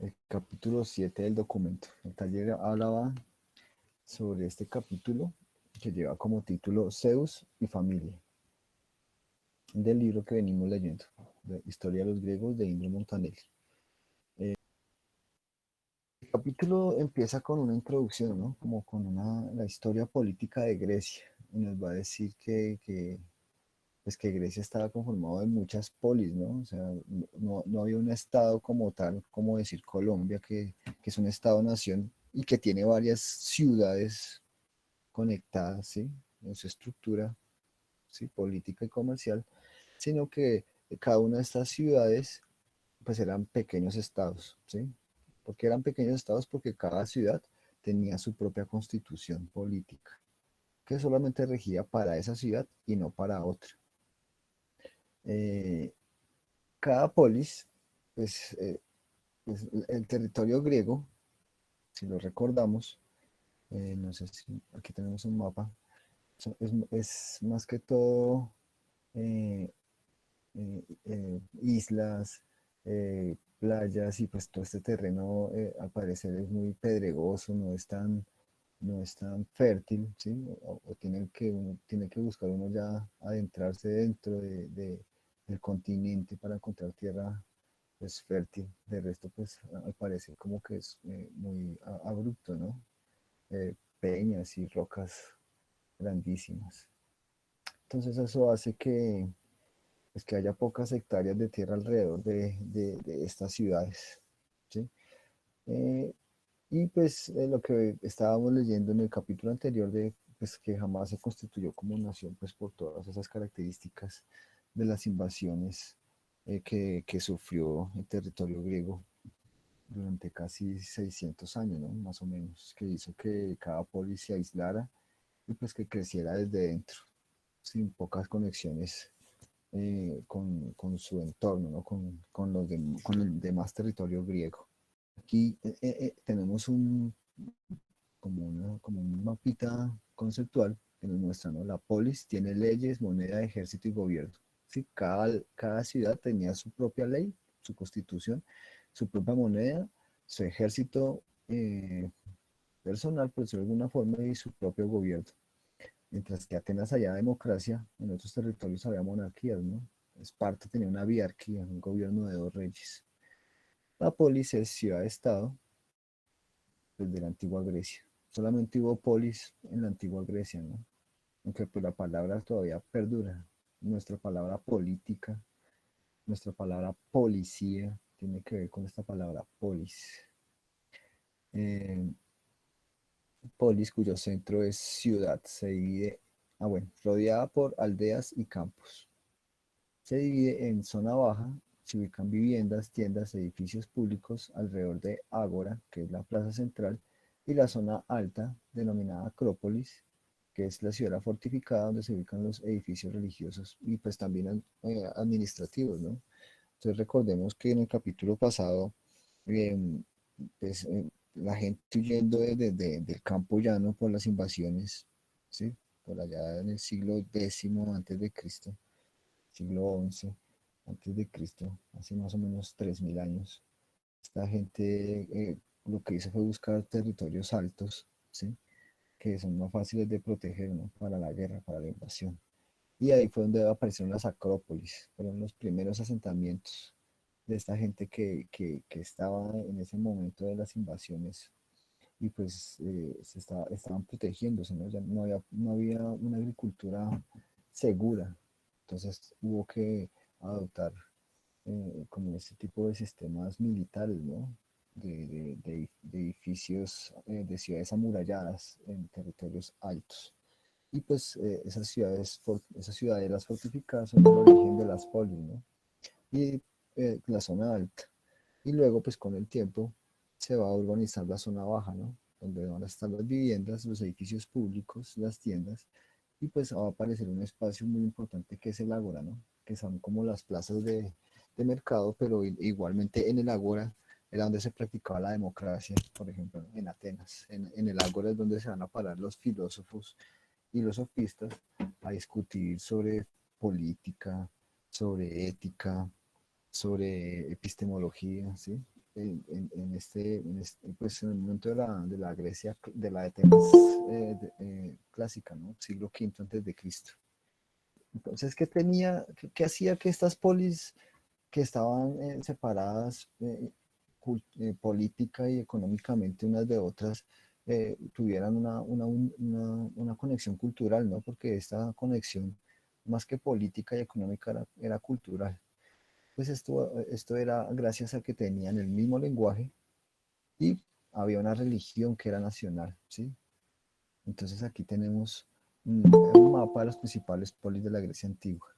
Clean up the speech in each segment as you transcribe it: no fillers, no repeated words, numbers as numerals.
el capítulo 7 del documento. El taller hablaba sobre este capítulo que lleva como título Zeus y familia, del libro que venimos leyendo, de Historia de los griegos de Indro Montanelli. El capítulo empieza con una introducción, ¿no? Como con la historia política de Grecia. Y nos va a decir pues que Grecia estaba conformado de muchas polis, ¿no? O sea, no había un estado como tal, como decir Colombia, que es un estado-nación y que tiene varias ciudades conectadas, ¿sí? En su estructura, ¿sí? Política y comercial, sino que cada una de estas ciudades, pues eran pequeños estados, ¿sí? ¿Por qué eran pequeños estados? Porque cada ciudad tenía su propia constitución política, que solamente regía para esa ciudad y no para otra. Eh, cada polis, pues, pues, el territorio griego, si lo recordamos, no sé si aquí tenemos un mapa, es más que todo eh, islas, playas y pues todo este terreno al parecer es muy pedregoso, no es tan fértil, ¿sí? O uno tiene que buscar uno ya adentrarse dentro del continente para encontrar tierra pues fértil. De resto pues al parecer como que es muy abrupto, ¿no? Peñas y rocas grandísimas. Entonces eso hace que haya pocas hectáreas de tierra alrededor de estas ciudades, ¿sí? Eh, y pues lo que estábamos leyendo en el capítulo anterior de pues, que jamás se constituyó como nación pues por todas esas características de las invasiones que sufrió el territorio griego durante casi 600 años, ¿no? Más o menos, que hizo que cada polis se aislara y pues que creciera desde dentro, sin pocas conexiones con su entorno, ¿no? Con el demás territorio griego. Aquí tenemos como un mapita conceptual que nos muestra, ¿no? La polis tiene leyes, moneda, ejército y gobierno. ¿Sí? Cada ciudad tenía su propia ley, su constitución, su propia moneda, su ejército personal, por decirlo de alguna forma, y su propio gobierno. Mientras que Atenas había democracia, en otros territorios había monarquías, ¿no? Esparta tenía una biarquía, un gobierno de 2 reyes. La polis es ciudad-estado desde la antigua Grecia. Solamente hubo polis en la antigua Grecia, ¿no? Aunque pues la palabra todavía perdura. Nuestra palabra política, nuestra palabra policía, tiene que ver con esta palabra polis. Eh, polis cuyo centro es ciudad, se divide, bueno, rodeada por aldeas y campos. Se divide en zona baja, se ubican viviendas, tiendas, edificios públicos alrededor de Ágora, que es la plaza central, y la zona alta, denominada Acrópolis, que es la ciudad fortificada donde se ubican los edificios religiosos y pues también administrativos, ¿no? Entonces recordemos que en el capítulo pasado, eh, pues, la gente huyendo del campo llano por las invasiones, ¿sí? Por allá en el siglo X antes de Cristo, siglo XI antes de Cristo, hace más o menos 3000 años. Esta gente lo que hizo fue buscar territorios altos, ¿sí? Que son más fáciles de proteger, ¿no? Para la guerra, para la invasión. Y ahí fue donde aparecieron las acrópolis, fueron los primeros asentamientos de esta gente que estaba en ese momento de las invasiones y pues estaban protegiéndose, ¿no? Ya no había una agricultura segura, entonces hubo que adoptar como este tipo de sistemas militares, ¿no? De edificios, de ciudades amuralladas en territorios altos. Y pues esas ciudadelas fortificadas son el origen de las polis, ¿no? Y la zona alta. Y luego, pues con el tiempo, se va a urbanizar la zona baja, ¿no? Donde van a estar las viviendas, los edificios públicos, las tiendas, y pues va a aparecer un espacio muy importante que es el ágora, ¿no? Que son como las plazas de mercado, pero igualmente en el ágora era donde se practicaba la democracia, por ejemplo, en Atenas. En el ágora es donde se van a parar los filósofos y los sofistas a discutir sobre política, sobre ética, sobre epistemología, ¿sí? pues en el momento de la Grecia, de la Atenas clásica, ¿no? Siglo V antes de Cristo. Entonces, qué hacía que estas polis que estaban separadas política y económicamente unas de otras, tuvieran una conexión cultural, ¿no? Porque esta conexión, más que política y económica, era cultural. Pues esto era gracias a que tenían el mismo lenguaje y había una religión que era nacional, ¿sí? Entonces aquí tenemos un mapa de los principales polis de la Grecia antigua.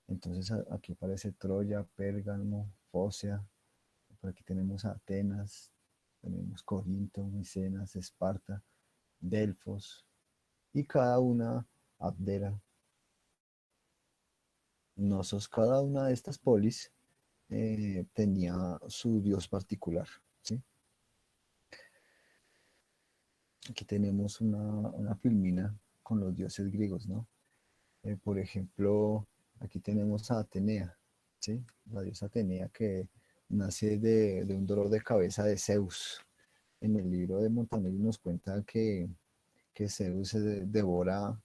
Entonces aquí aparece Troya, Pérgamo, Focea, por aquí tenemos Atenas, tenemos Corinto, Micenas, Esparta, Delfos y cada una Abdera, Nosos. Cada una de estas polis tenía su dios particular, ¿sí? Aquí tenemos una filmina con los dioses griegos, ¿no? Por ejemplo, aquí tenemos a Atenea, ¿sí? La diosa Atenea que nace de un dolor de cabeza de Zeus. En el libro de Montanelli nos cuenta que Zeus se devora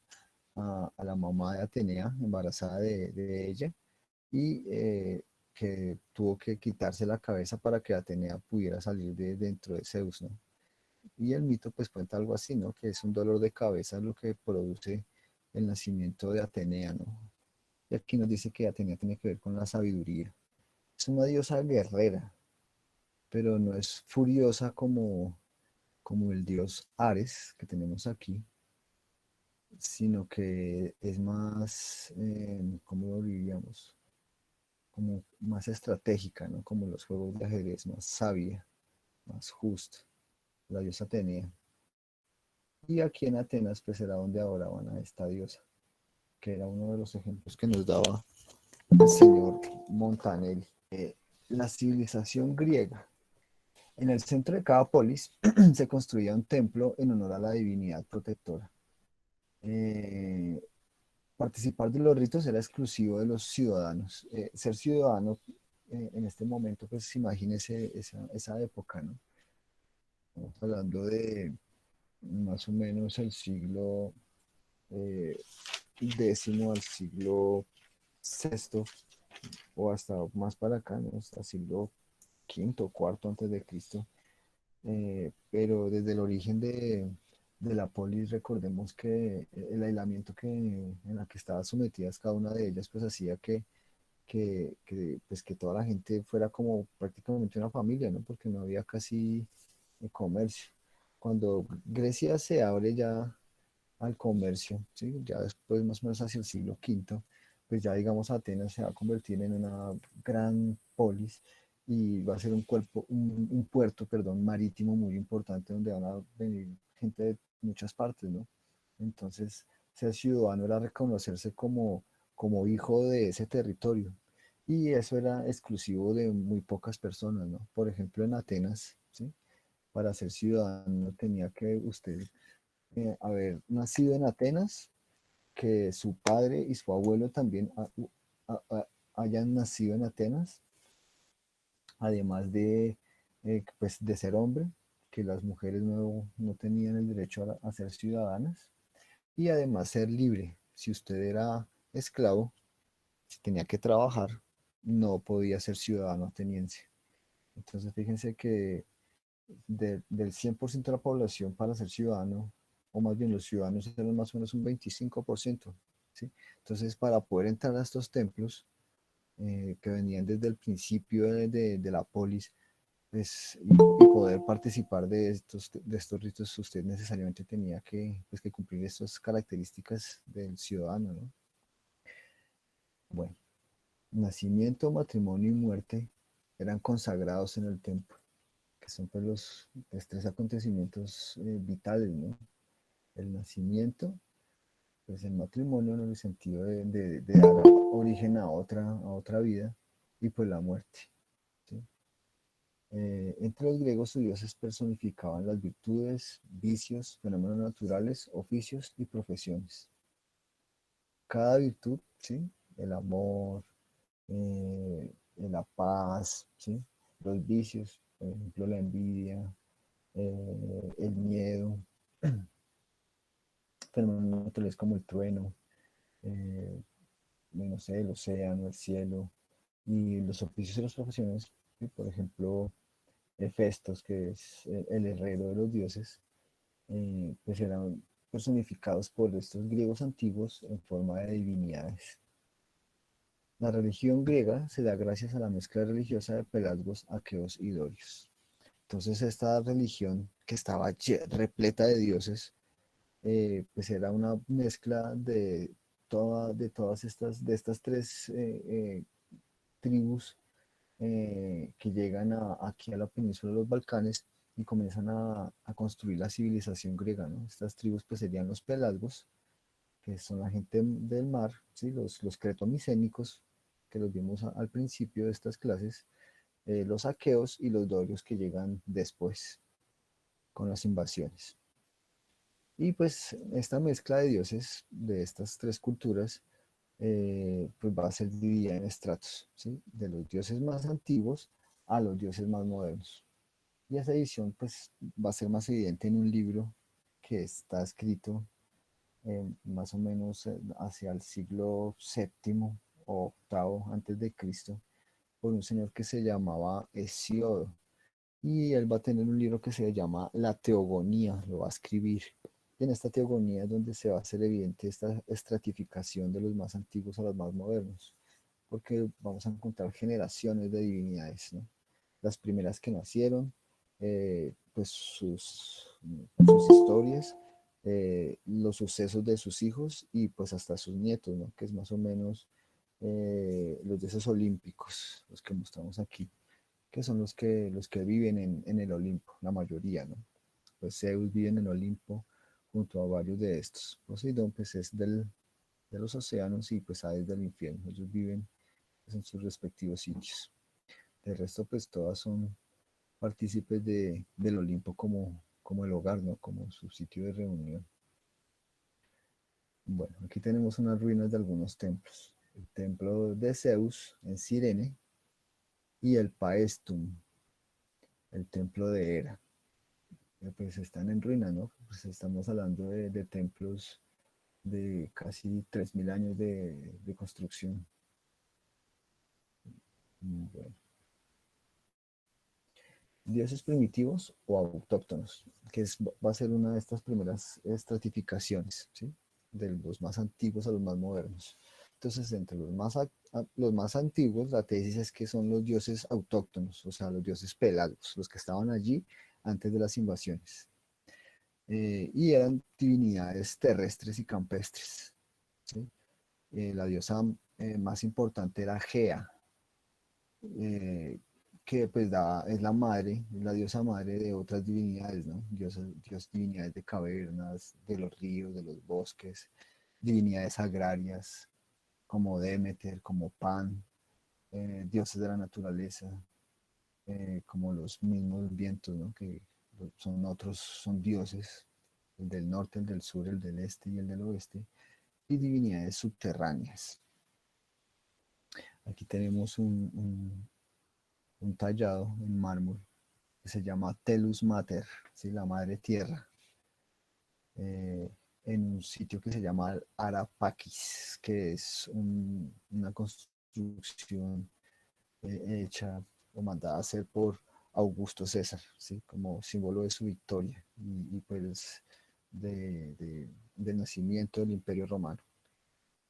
a la mamá de Atenea, embarazada de ella, y que tuvo que quitarse la cabeza para que Atenea pudiera salir de dentro de Zeus, ¿no? Y el mito pues cuenta algo así, ¿no? Que es un dolor de cabeza lo que produce el nacimiento de Atenea, ¿no? Y aquí nos dice que Atenea tiene que ver con la sabiduría. Es una diosa guerrera, pero no es furiosa como el dios Ares que tenemos aquí, sino que es más, ¿cómo lo diríamos? Como más estratégica, ¿no? Como los juegos de ajedrez, más sabia, más justa, la diosa Atenea. Y aquí en Atenas, pues era donde adoraban a esta diosa, que era uno de los ejemplos que nos daba el señor Montanelli. La civilización griega. En el centro de cada polis se construía un templo en honor a la divinidad protectora. Eh, Participar de los ritos era exclusivo de los ciudadanos. Ser ciudadano en este momento, pues imagínese esa época, ¿no? Estamos hablando de más o menos el siglo eh, décimo al siglo sexto o hasta más para acá, ¿no? Hasta siglo quinto, cuarto antes de Cristo. Pero desde el origen de la polis, recordemos que el aislamiento en la que estaban sometidas cada una de ellas, pues hacía pues, que toda la gente fuera como prácticamente una familia, ¿no? Porque no había casi comercio. Cuando Grecia se abre ya al comercio, ¿sí? Ya después, más o menos hacia el siglo quinto, pues ya digamos Atenas se va a convertir en una gran polis y va a ser un puerto, perdón, marítimo muy importante donde van a venir gente de muchas partes, ¿no? Entonces, ser ciudadano era reconocerse como hijo de ese territorio. Y eso era exclusivo de muy pocas personas, ¿no? Por ejemplo, en Atenas, ¿sí? Para ser ciudadano tenía que usted haber nacido en Atenas, que su padre y su abuelo también hayan nacido en Atenas, además pues, de ser hombre, que las mujeres no tenían el derecho a ser ciudadanas, y además ser libre. Si usted era esclavo, si tenía que trabajar, no podía ser ciudadano ateniense. Entonces fíjense que del 100% de la población para ser ciudadano, o más bien los ciudadanos eran más o menos un 25%, ¿sí? Entonces, para poder entrar a estos templos, que venían desde el principio de la polis, pues, y poder participar de estos ritos, usted necesariamente tenía pues, que cumplir estas características del ciudadano, ¿no? Bueno, nacimiento, matrimonio y muerte eran consagrados en el templo, que son pues los tres acontecimientos vitales, ¿no? El nacimiento, pues el matrimonio en el sentido de dar origen a otra vida, y pues la muerte, ¿sí? Entre los griegos sus dioses personificaban las virtudes, vicios, fenómenos naturales, oficios y profesiones. Cada virtud, ¿sí? El amor, la paz, ¿sí? Los vicios, por ejemplo, la envidia, el miedo, fenómenos naturales como el trueno, eh, no sé, el océano, el cielo, y los oficios y las profesiones, ¿sí? Por ejemplo, Hefestos, que es el herrero de los dioses, pues eran personificados por estos griegos antiguos en forma de divinidades. La religión griega se da gracias a la mezcla religiosa de pelasgos, aqueos y dorios. Entonces esta religión que estaba repleta de dioses, pues era una mezcla de todas de estas tres tribus que llegan aquí a la península de los Balcanes y comienzan a construir la civilización griega, ¿no? Estas tribus pues serían los pelasgos, que son la gente del mar, ¿sí? Los cretomicénicos, que los vimos al principio de estas clases, los aqueos y los dorios que llegan después con las invasiones. Y pues esta mezcla de dioses de estas tres culturas pues va a ser dividida en estratos, ¿sí? De los dioses más antiguos a los dioses más modernos. Y esa división pues va a ser más evidente en un libro que está escrito más o menos hacia el siglo séptimo o octavo antes de Cristo por un señor que se llamaba Hesiodo. Y él va a tener un libro que se llama La Teogonía, lo va a escribir. Y en esta teogonía es donde se va a hacer evidente esta estratificación de los más antiguos a los más modernos, porque vamos a encontrar generaciones de divinidades, ¿no? Las primeras que nacieron, pues sus historias, los sucesos de sus hijos y pues hasta sus nietos, ¿no? Que es más o menos los dioses olímpicos, los que mostramos aquí, que son los que viven en el Olimpo, la mayoría, ¿no? Pues Zeus vive en el Olimpo junto a varios de estos. Poseidón pues es de los océanos y pues Hades del infierno. Ellos viven pues, en sus respectivos sitios. De resto pues todas son partícipes del Olimpo como el hogar, ¿no? Como su sitio de reunión. Bueno, aquí tenemos unas ruinas de algunos templos. El templo de Zeus en Cirene y el Paestum, el templo de Hera. Pues están en ruina, ¿no? Pues estamos hablando de templos de casi 3.000 años de construcción. Bueno. Dioses primitivos o autóctonos, que va a ser una de estas primeras estratificaciones, ¿sí? De los más antiguos a los más modernos. Entonces, entre los más antiguos, la tesis es que son los dioses autóctonos, o sea, los dioses pelágicos, los que estaban allí antes de las invasiones. Y eran divinidades terrestres y campestres, ¿sí? La diosa más importante era Gea, eh, que pues es la madre, es la diosa madre de otras divinidades, ¿no? Divinidades de cavernas, de los ríos, de los bosques, divinidades agrarias, como Demeter, como Pan, dioses de la naturaleza, como los mismos vientos, ¿no? Que son otros, son dioses, el del norte, el del sur, el del este y el del oeste, y divinidades subterráneas. Aquí tenemos un tallado en mármol que se llama Telus Mater, ¿sí? La madre tierra, eh, en un sitio que se llama Arapaquis, que es una construcción hecha o mandada a hacer por Augusto César, ¿sí? Como símbolo de su victoria y pues del nacimiento del Imperio Romano.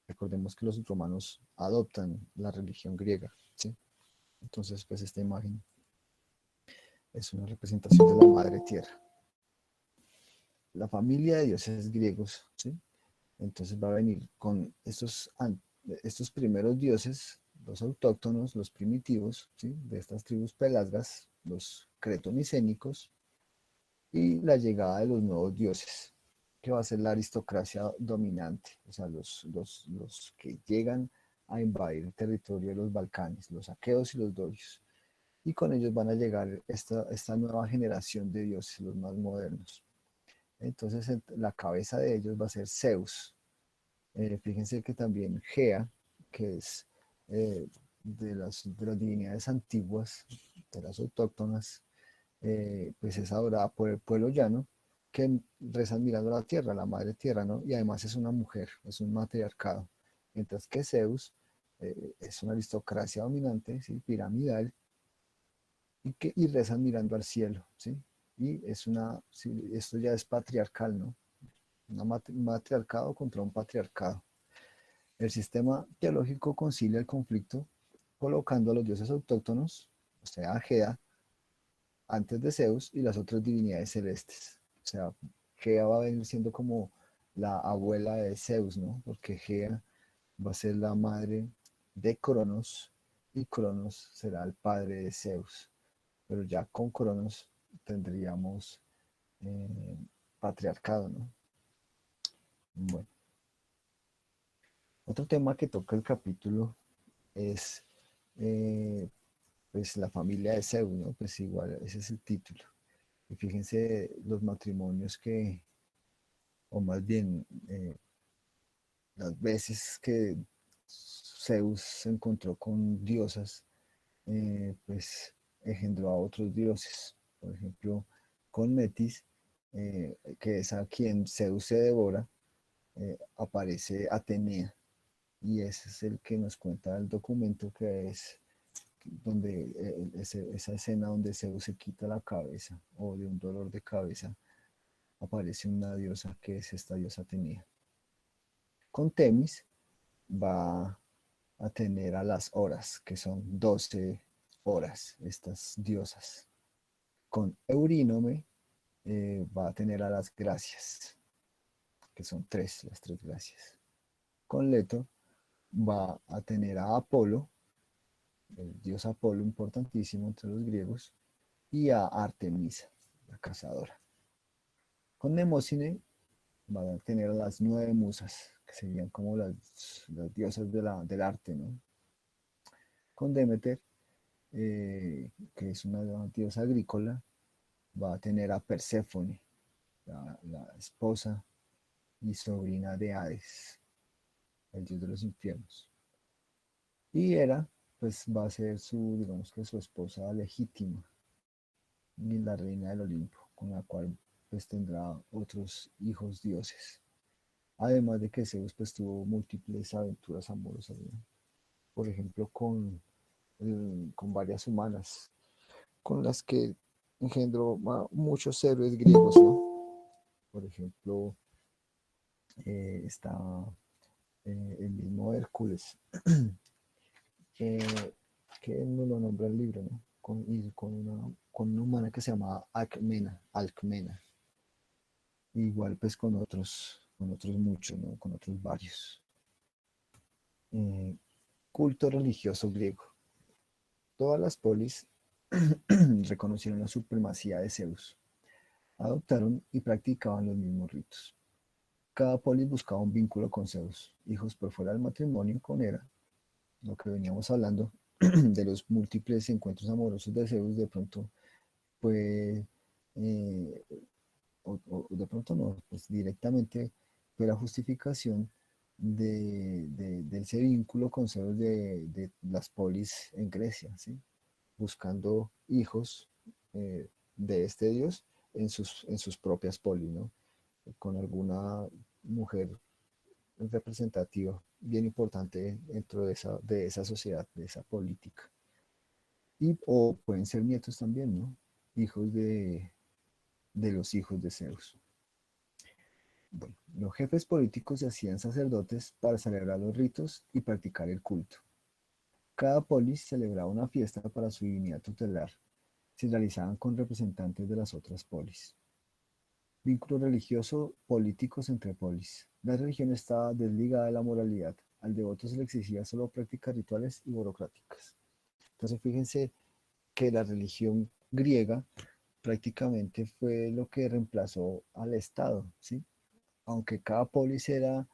Recordemos que los romanos adoptan la religión griega, ¿sí? Entonces, pues esta imagen es una representación de la madre tierra. La familia de dioses griegos, ¿sí? Entonces va a venir con estos primeros dioses, los autóctonos, los primitivos, ¿sí? De estas tribus pelasgas, los cretomicénicos, y la llegada de los nuevos dioses, que va a ser la aristocracia dominante, o sea, los que llegan a invadir el territorio de los Balcanes, los aqueos y los dorios. Y con ellos van a llegar esta nueva generación de dioses, los más modernos. Entonces, la cabeza de ellos va a ser Zeus. Fíjense que también Gea, que es de las divinidades antiguas, de las autóctonas, pues es adorada por el pueblo llano, que rezan mirando a la tierra, la madre tierra, ¿no? Y además es una mujer, es un matriarcado. Mientras que Zeus es una aristocracia dominante, ¿sí? Piramidal, y rezan mirando al cielo, ¿sí? Y sí, esto ya es patriarcal, ¿no? Un matriarcado contra un patriarcado. El sistema teológico concilia el conflicto colocando a los dioses autóctonos, o sea, a Gea, antes de Zeus y las otras divinidades celestes. O sea, Gea va a venir siendo como la abuela de Zeus, ¿no? Porque Gea va a ser la madre de Cronos y Cronos será el padre de Zeus. Pero ya con Cronos tendríamos eh, patriarcado, ¿no? Bueno, otro tema que toca el capítulo es eh, pues la familia de Zeus, ¿no? Pues igual, ese es el título. Y fíjense los matrimonios o más bien las veces que Zeus se encontró con diosas, pues engendró a otros dioses. Por ejemplo, con Metis, que es a quien Zeus se devora, aparece Atenea. Y ese es el que nos cuenta el documento que es donde esa escena donde Zeus se quita la cabeza o de un dolor de cabeza, aparece una diosa que es esta diosa Atenea. Con Temis va a tener a las horas, que son 12 horas, estas diosas. Con Eurínome va a tener a las gracias, que son tres, las tres gracias. Con Leto va a tener a Apolo, el dios Apolo importantísimo entre los griegos, y a Artemisa, la cazadora. Con Nemocine va a tener a las nueve musas, que serían como las diosas del arte, ¿no? Con Demeter, que es una diosa agrícola, va a tener a Perséfone, la esposa y sobrina de Hades, el dios de los infiernos. Y Hera, pues va a ser digamos que su esposa legítima, y la reina del Olimpo, con la cual pues tendrá otros hijos dioses. Además de que Zeus pues tuvo múltiples aventuras amorosas, ¿no? Por ejemplo con varias humanas, con las que engendró muchos héroes griegos, ¿no? Por ejemplo, está el mismo Hércules, eh, que no lo nombra el libro, ¿no? Con una humana que se llama Alcmena. Igual pues con otros muchos, ¿no? Con otros varios. Eh, Culto religioso griego. Todas las polis reconocieron la supremacía de Zeus, adoptaron y practicaban los mismos ritos. Cada polis buscaba un vínculo con Zeus, hijos por fuera del matrimonio con Hera, lo que veníamos hablando de los múltiples encuentros amorosos de Zeus, de pronto fue, eh, o de pronto no, pues directamente fue la justificación de ese vínculo con Zeus de las polis en Grecia, ¿sí? Buscando hijos de este dios en sus propias polis, ¿no? Con alguna mujer representativa bien importante dentro de esa sociedad, de esa política. O pueden ser nietos también, ¿no? Hijos de los hijos de Zeus. Bueno, los jefes políticos se hacían sacerdotes para celebrar los ritos y practicar el culto. Cada polis celebraba una fiesta para su divinidad tutelar. Se realizaban con representantes de las otras polis. Vínculo religioso políticos entre polis. La religión estaba desligada de la moralidad. Al devoto se le exigía solo prácticas rituales y burocráticas. Entonces fíjense que la religión griega prácticamente fue lo que reemplazó al Estado, ¿sí? Aunque cada polis era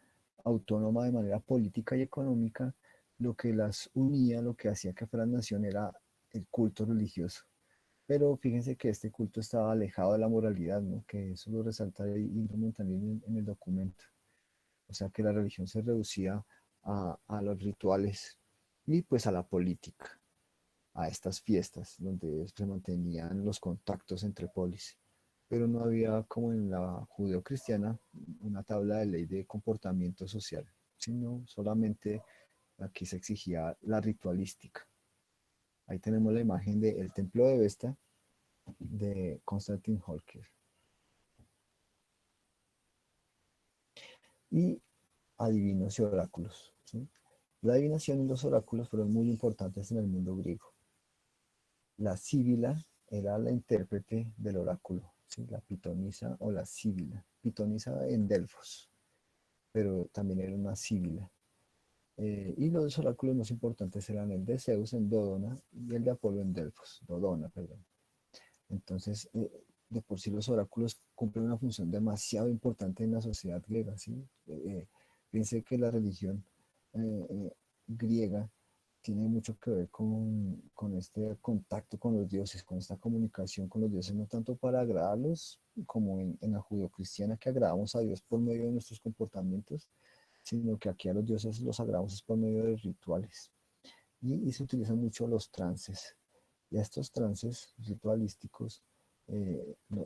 autónoma de manera política y económica, lo que las unía, lo que hacía que fueran nación era el culto religioso. Pero fíjense que este culto estaba alejado de la moralidad, ¿no? Que eso lo resalta Indro también en el documento. O sea que la religión se reducía a los rituales y pues a la política. a estas fiestas donde se mantenían los contactos entre polis. Pero no había, como en la judeocristiana, una tabla de ley de comportamiento social, sino solamente aquí se exigía la ritualística. Ahí tenemos la imagen del templo de Vesta de Konstantin Holker. Y adivinos y oráculos. ¿Sí? La adivinación y los oráculos fueron muy importantes en el mundo griego. La síbila era la intérprete del oráculo, ¿sí? La pitonisa o la síbila. Pitonisa en Delfos, pero también era una síbila. Y los oráculos más importantes eran el de Zeus en Dodona y el de Apolo en Delfos, Dodona, perdón. Entonces, de por sí los oráculos cumplen una función demasiado importante en la sociedad griega, ¿sí? Piense que la religión griega tiene mucho que ver con este contacto con los dioses, con esta comunicación con los dioses, no tanto para agradarlos como en la judeocristiana que agradamos a Dios por medio de nuestros comportamientos, sino que aquí a los dioses los agradamos es por medio de rituales. Y se utilizan mucho los trances. Y estos trances ritualísticos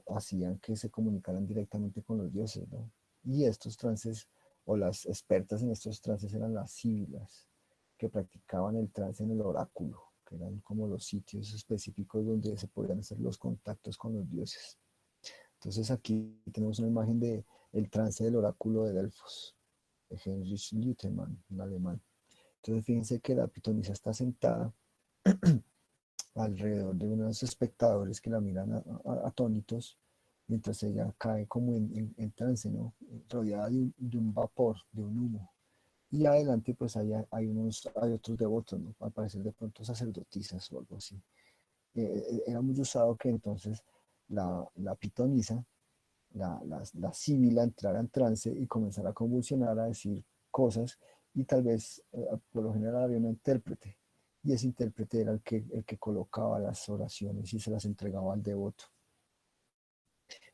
hacían que se comunicaran directamente con los dioses, ¿no? Y estos trances, o las expertas en estos trances, eran las síbilas, que practicaban el trance en el oráculo, que eran como los sitios específicos donde se podían hacer los contactos con los dioses. Entonces aquí tenemos una imagen de el trance del oráculo de Delfos, de Heinrich Lüthermann, un alemán. Entonces fíjense que la pitonisa está sentada alrededor de unos espectadores que la miran atónitos, mientras ella cae como en trance, ¿no? Rodeada de un vapor, de un humo. Y adelante pues hay otros devotos, ¿no? Al parecer de pronto sacerdotisas o algo así. Era muy usado que entonces la pitonisa, la síbila entrara en trance y comenzara a convulsionar, a decir cosas, y tal vez por lo general había un intérprete, y ese intérprete era el que colocaba las oraciones y se las entregaba al devoto.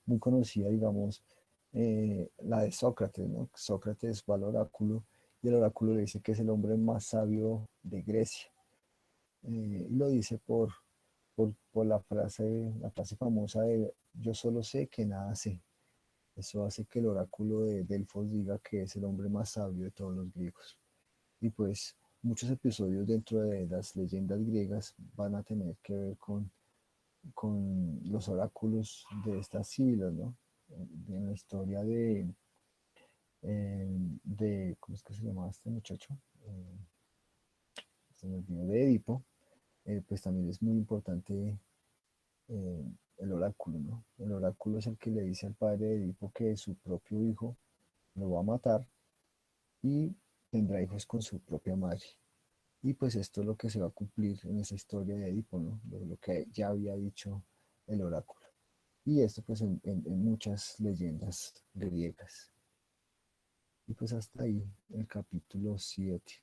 Muy conocida, digamos, la de Sócrates, ¿no? Sócrates va al oráculo y el oráculo le dice que es el hombre más sabio de Grecia. Y lo dice por la frase famosa de yo solo sé que nada sé. Eso hace que el oráculo de Delfos diga que es el hombre más sabio de todos los griegos. Y pues muchos episodios dentro de las leyendas griegas van a tener que ver con los oráculos de estas siglas, ¿no? En la historia ¿cómo es que se llamaba este muchacho? Se me olvidó, de Edipo, pues también es muy importante eh, el oráculo, ¿no? El oráculo es el que le dice al padre de Edipo que su propio hijo lo va a matar y tendrá hijos con su propia madre. Y pues esto es lo que se va a cumplir en esa historia de Edipo, ¿no? Lo que ya había dicho el oráculo. Y esto pues en muchas leyendas griegas. Y pues hasta ahí el capítulo 7.